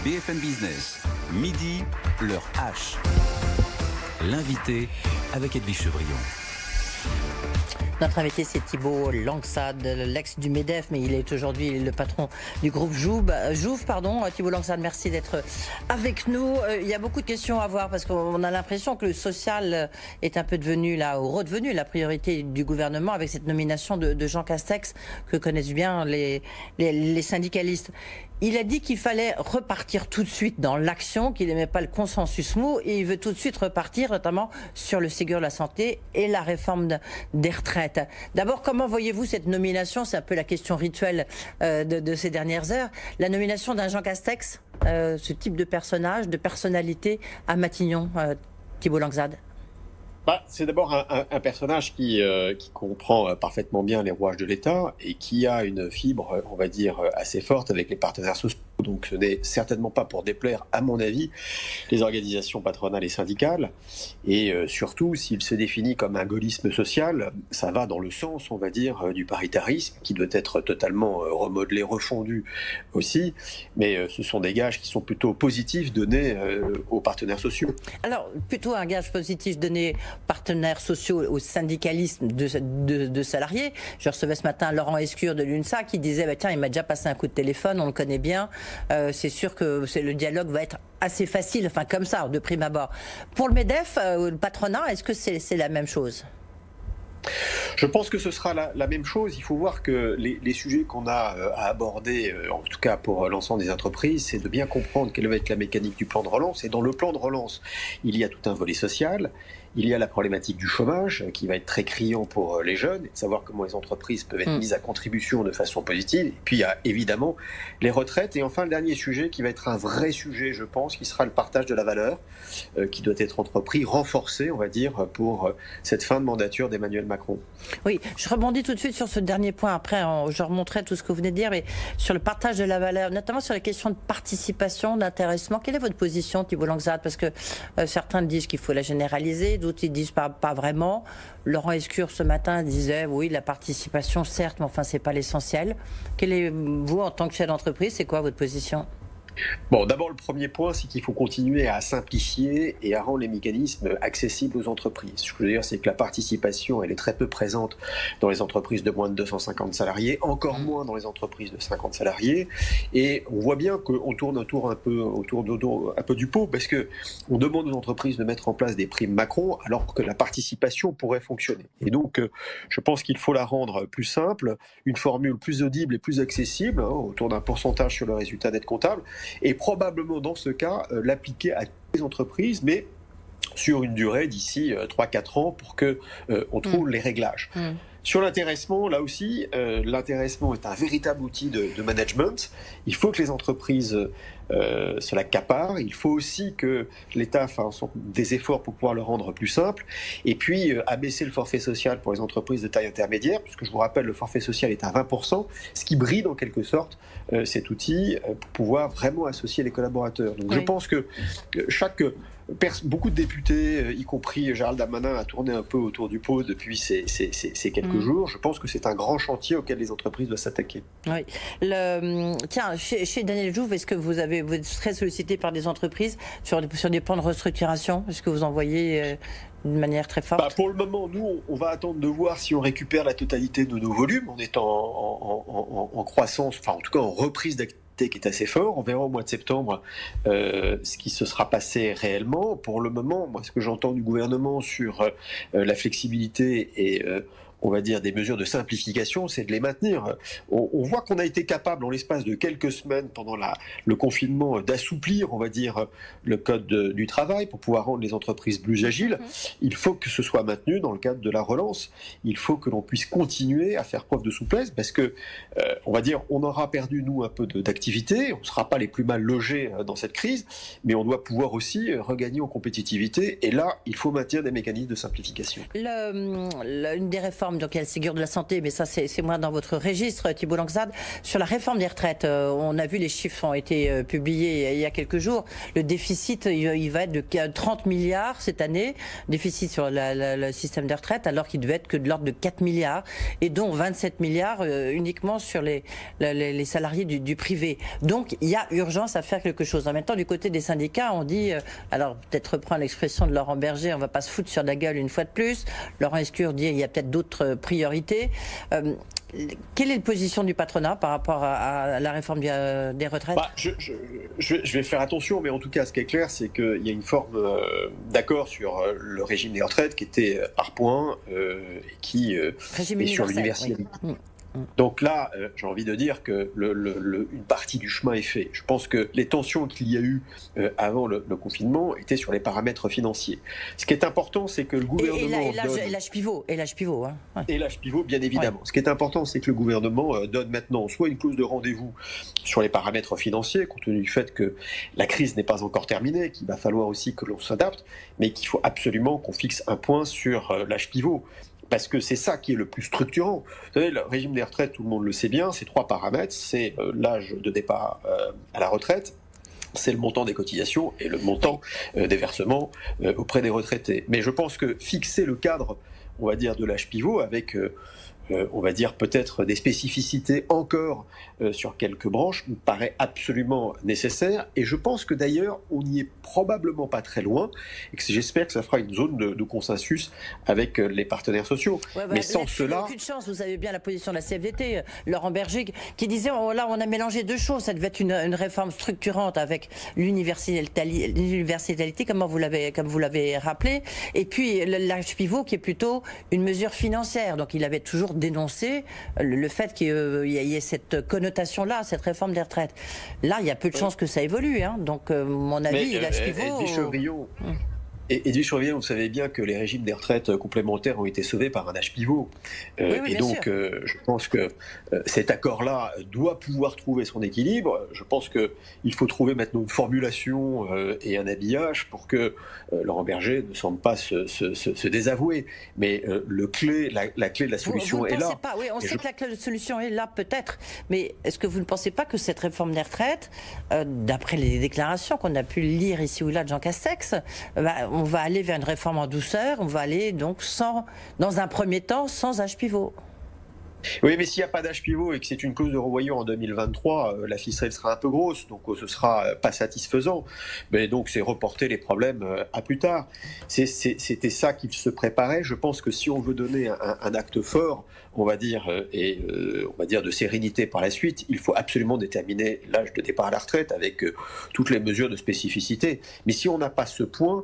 BFM Business. Midi, l'heure H. L'invité avec Edwige Chevrillon. Notre invité, c'est Thibault Langsade, l'ex du MEDEF, mais il est aujourd'hui le patron du groupe Jouve. Thibault Langsade, merci d'être avec nous. Il y a beaucoup de questions à voir parce qu'on a l'impression que le social est un peu devenu, redevenu la priorité du gouvernement avec cette nomination de Jean Castex que connaissent bien les syndicalistes. Il a dit qu'il fallait repartir tout de suite dans l'action, qu'il n'aimait pas le consensus mou et il veut tout de suite repartir notamment sur le Ségur de la santé et la réforme des retraites. D'abord, comment voyez-vous cette nomination? C'est un peu la question rituelle de ces dernières heures. La nomination d'un Jean Castex, ce type de personnage, de personnalité à Matignon, Thibault Langsade. C'est d'abord un personnage qui comprend parfaitement bien les rouages de l'État et qui a une fibre, on va dire, assez forte avec les partenaires sociaux. Donc ce n'est certainement pas pour déplaire, à mon avis, les organisations patronales et syndicales. Et surtout, s'il se définit comme un gaullisme social, ça va dans le sens, on va dire, du paritarisme, qui doit être totalement remodelé, refondu aussi. Mais ce sont des gages qui sont plutôt positifs donnés aux partenaires sociaux. Alors, plutôt un gage positif donné aux partenaires sociaux, au syndicalisme de salariés. Je recevais ce matin Laurent Escure de l'UNSA qui disait tiens, il m'a déjà passé un coup de téléphone, on le connaît bien. C'est sûr que le dialogue va être assez facile, enfin comme ça, de prime abord. Pour le MEDEF, le patronat, est-ce que c'est la même chose ? Je pense que ce sera la même chose. Il faut voir que les sujets qu'on a à aborder, en tout cas pour l'ensemble des entreprises, c'est de bien comprendre quelle va être la mécanique du plan de relance. Et dans le plan de relance, il y a tout un volet social. Il y a la problématique du chômage qui va être très criant pour les jeunes, et de savoir comment les entreprises peuvent être mises à contribution de façon positive. Et puis il y a évidemment les retraites. Et enfin le dernier sujet qui va être un vrai sujet, je pense, qui sera le partage de la valeur, qui doit être entrepris, renforcé, on va dire, pour cette fin de mandature d'Emmanuel Macron. Oui, je rebondis tout de suite sur ce dernier point. Après, je remonterai tout ce que vous venez de dire, mais sur le partage de la valeur, notamment sur la question de participation, d'intéressement. Quelle est votre position, Thibault Langsade? Parce que certains disent qu'il faut la généraliser, d'autres ils disent pas vraiment. Laurent Escure ce matin disait oui, la participation certes, mais enfin c'est pas l'essentiel. Quelle est vous en tant que chef d'entreprise, c'est quoi votre position? Bon, d'abord, le premier point, c'est qu'il faut continuer à simplifier et à rendre les mécanismes accessibles aux entreprises. Ce que je veux dire, c'est que la participation, elle est très peu présente dans les entreprises de moins de 250 salariés, encore moins dans les entreprises de 50 salariés. Et on voit bien qu'on tourne un peu du pot, parce que on demande aux entreprises de mettre en place des primes Macron, alors que la participation pourrait fonctionner. Et donc, je pense qu'il faut la rendre plus simple, une formule plus audible et plus accessible, autour d'un pourcentage sur le résultat net comptable. Et probablement dans ce cas, l'appliquer à toutes les entreprises, mais sur une durée d'ici 3-4 ans pour qu'on trouve les réglages. Sur l'intéressement, là aussi, l'intéressement est un véritable outil de management. Il faut que les entreprises se l'accaparent. Il faut aussi que l'État fasse des efforts pour pouvoir le rendre plus simple. Et puis, abaisser le forfait social pour les entreprises de taille intermédiaire, puisque je vous rappelle, le forfait social est à 20%, ce qui bride en quelque sorte cet outil pour pouvoir vraiment associer les collaborateurs. Donc, je pense que beaucoup de députés, y compris Gérald Darmanin, a tourné un peu autour du pot depuis ces quelques jours. Je pense que c'est un grand chantier auquel les entreprises doivent s'attaquer. Oui. Tiens, chez Daniel Jouve, est-ce que vous êtes très sollicité par des entreprises sur des plans de restructuration? Est-ce que vous en voyez d'une manière très forte? Pour le moment, nous, on va attendre de voir si on récupère la totalité de nos volumes. On est en croissance, enfin en tout cas en reprise d'activité qui est assez fort. On verra au mois de septembre ce qui se sera passé réellement. Pour le moment, moi, ce que j'entends du gouvernement sur la flexibilité et on va dire des mesures de simplification, c'est de les maintenir. On voit qu'on a été capable, en l'espace de quelques semaines pendant le confinement, d'assouplir, on va dire, le code du travail pour pouvoir rendre les entreprises plus agiles. Il faut que ce soit maintenu dans le cadre de la relance. Il faut que l'on puisse continuer à faire preuve de souplesse parce que, on va dire, on aura perdu, nous, un peu d'activité. On ne sera pas les plus mal logés dans cette crise, mais on doit pouvoir aussi regagner en compétitivité. Et là, il faut maintenir des mécanismes de simplification. Une des réformes réforme, donc il y a le Ségur de la santé, mais ça c'est moins dans votre registre, Thibault Langsade. Sur la réforme des retraites, on a vu les chiffres ont été publiés il y a quelques jours. Le déficit, il va être de 30 milliards cette année, déficit sur le système des retraites, alors qu'il devait être que de l'ordre de 4 milliards, et dont 27 milliards uniquement sur les salariés du privé. Donc il y a urgence à faire quelque chose. En même temps, du côté des syndicats, on dit, alors peut-être reprendre l'expression de Laurent Berger, on ne va pas se foutre sur la gueule une fois de plus. Laurent Escure dit il y a peut-être d'autres priorités. Quelle est la position du patronat par rapport à la réforme des retraites? Je vais faire attention, mais en tout cas, ce qui est clair, c'est qu'il y a une forme d'accord sur le régime des retraites qui était par points et qui est sur l'universalité. Oui. Donc là, j'ai envie de dire que une partie du chemin est fait. Je pense que les tensions qu'il y a eu avant le confinement étaient sur les paramètres financiers. Ce qui est important, c'est que le gouvernement... Et l'âge pivot. Hein. Ouais. Et l'âge pivot, bien évidemment. Ouais. Ce qui est important, c'est que le gouvernement donne maintenant soit une clause de rendez-vous sur les paramètres financiers, compte tenu du fait que la crise n'est pas encore terminée, qu'il va falloir aussi que l'on s'adapte, mais qu'il faut absolument qu'on fixe un point sur l'âge pivot. Parce que c'est ça qui est le plus structurant. Vous savez, le régime des retraites, tout le monde le sait bien, c'est 3 paramètres. C'est l'âge de départ à la retraite, c'est le montant des cotisations et le montant des versements auprès des retraités. Mais je pense que fixer le cadre, on va dire, de l'âge pivot avec... on va dire peut-être des spécificités encore sur quelques branches, me paraît absolument nécessaire. Et je pense que d'ailleurs, on n'y est probablement pas très loin, et que j'espère que ça fera une zone de consensus avec les partenaires sociaux. Ouais, mais sans cela... aucune chance, vous savez bien la position de la CFDT, Laurent Berger, qui disait, oh, là on a mélangé 2 choses, ça devait être une réforme structurante avec l'universalité, comme vous l'avez rappelé, et puis l'âge pivot qui est plutôt une mesure financière. Donc il avait toujours dénoncer le fait qu'il y ait cette connotation-là, cette réforme des retraites. Là, il y a peu de chances que ça évolue. Hein. Donc, mon avis, l'âge pivot... Edwige Chevrillon, vous savez bien que les régimes des retraites complémentaires ont été sauvés par un âge pivot. Oui, et donc, je pense que cet accord-là doit pouvoir trouver son équilibre. Je pense qu'il faut trouver maintenant une formulation et un habillage pour que Laurent Berger ne semble pas se désavouer. Mais la clé de la solution est là. Oui, on sait que la clé de la solution est là, peut-être. Mais est-ce que vous ne pensez pas que cette réforme des retraites, d'après les déclarations qu'on a pu lire ici ou là de Jean Castex, on va aller vers une réforme en douceur, on va aller donc dans un premier temps sans âge pivot. Oui, mais s'il n'y a pas d'âge pivot et que c'est une clause de revoyure en 2023, la ficelle sera un peu grosse, donc ce sera pas satisfaisant. Mais donc c'est reporter les problèmes à plus tard. C'était ça qu'il se préparait. Je pense que si on veut donner un acte fort, on va dire, de sérénité par la suite, il faut absolument déterminer l'âge de départ à la retraite avec toutes les mesures de spécificité. Mais si on n'a pas ce point,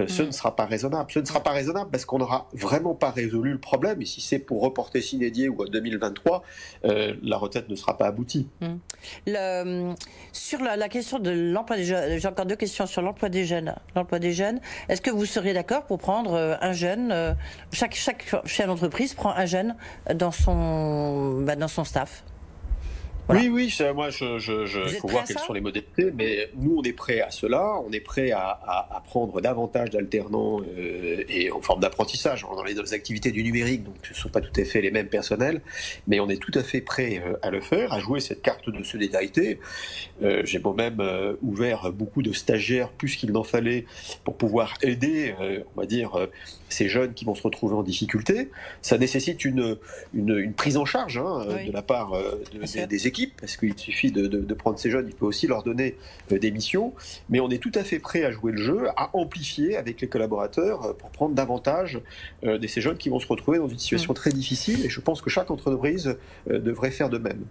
ce ne sera pas raisonnable. Ce ne sera pas raisonnable parce qu'on n'aura vraiment pas résolu le problème. Et si c'est pour reporter sine die ou à 2023, la retraite ne sera pas aboutie. Sur la question de l'emploi des jeunes, j'ai encore 2 questions sur l'emploi des jeunes. Est-ce que vous seriez d'accord pour prendre un jeune, chaque chef d'entreprise prend un jeune dans son staff? Voilà. Oui, moi, faut voir quelles sont les modalités, mais nous, on est prêts à cela, on est prêts à prendre davantage d'alternants et en forme d'apprentissage dans les activités du numérique, donc ce ne sont pas tout à fait les mêmes personnels, mais on est tout à fait prêts à le faire, à jouer cette carte de solidarité. J'ai moi-même ouvert beaucoup de stagiaires, plus qu'il n'en fallait, pour pouvoir aider, on va dire, ces jeunes qui vont se retrouver en difficulté. Ça nécessite une prise en charge de la part des équipes, parce qu'il suffit de prendre ces jeunes, il faut aussi leur donner des missions, mais on est tout à fait prêt à jouer le jeu, à amplifier avec les collaborateurs pour prendre davantage de ces jeunes qui vont se retrouver dans une situation très difficile, et je pense que chaque entreprise devrait faire de même.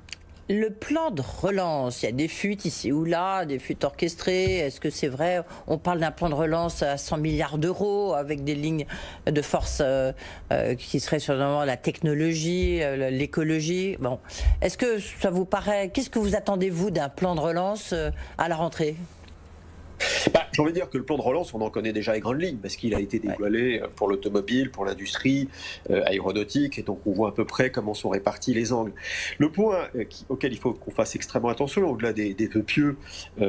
Le plan de relance, il y a des fuites ici ou là, des fuites orchestrées. Est-ce que c'est vrai? On parle d'un plan de relance à 100 milliards d'euros avec des lignes de force qui seraient sur la technologie, l'écologie. Bon, est-ce que ça vous paraît? Qu'est-ce que vous attendez, vous, d'un plan de relance à la rentrée? J'ai envie de dire que le plan de relance, on en connaît déjà les grandes lignes, parce qu'il a été dévoilé pour l'automobile, pour l'industrie aéronautique, et donc on voit à peu près comment sont répartis les angles. Le point auquel il faut qu'on fasse extrêmement attention, au-delà des vœux pieux que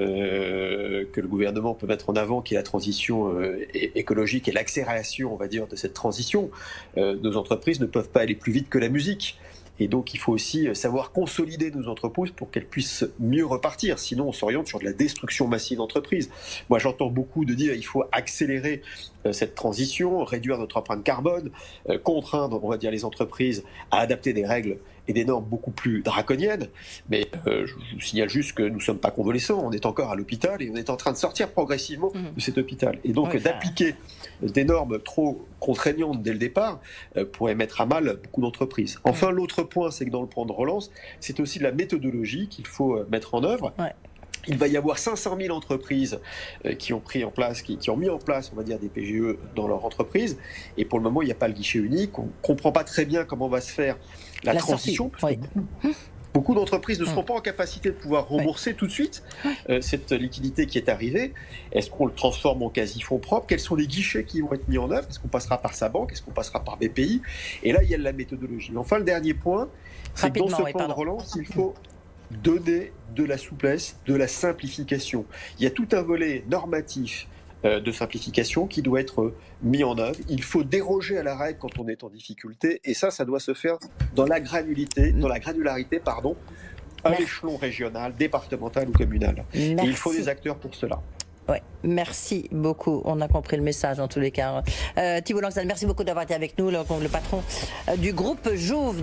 le gouvernement peut mettre en avant, qui est la transition écologique et l'accélération, on va dire, de cette transition, nos entreprises ne peuvent pas aller plus vite que la musique. Et donc, il faut aussi savoir consolider nos entreprises pour qu'elles puissent mieux repartir. Sinon, on s'oriente sur de la destruction massive d'entreprises. Moi, j'entends beaucoup de dire qu'il faut accélérer cette transition, réduire notre empreinte carbone, contraindre, on va dire, les entreprises à adapter des règles et des normes beaucoup plus draconiennes. Mais je vous signale juste que nous ne sommes pas convalescents, on est encore à l'hôpital et on est en train de sortir progressivement de cet hôpital. Et donc, d'appliquer des normes trop contraignantes dès le départ pourrait mettre à mal beaucoup d'entreprises. Enfin, l'autre point, c'est que dans le plan de relance, c'est aussi de la méthodologie qu'il faut mettre en œuvre. Il va y avoir 500 000 entreprises qui ont mis en place, on va dire, des PGE dans leur entreprise. Et pour le moment, il n'y a pas le guichet unique. On ne comprend pas très bien comment va se faire la transition. Parce que beaucoup d'entreprises ne seront pas en capacité de pouvoir rembourser tout de suite cette liquidité qui est arrivée. Est-ce qu'on le transforme en quasi-fonds propres? Quels sont les guichets qui vont être mis en œuvre? Est-ce qu'on passera par sa banque? Est-ce qu'on passera par BPI? Et là, il y a la méthodologie. Enfin, le dernier point, c'est que dans ce plan de relance, il faut donner de la souplesse, de la simplification. Il y a tout un volet normatif de simplification qui doit être mis en œuvre. Il faut déroger à la règle quand on est en difficulté, et ça doit se faire dans la granularité, à l'échelon régional, départemental ou communal. Et il faut des acteurs pour cela. Ouais, merci beaucoup. On a compris le message en tous les cas. Thibault Langsad, merci beaucoup d'avoir été avec nous, le patron du groupe Jouve.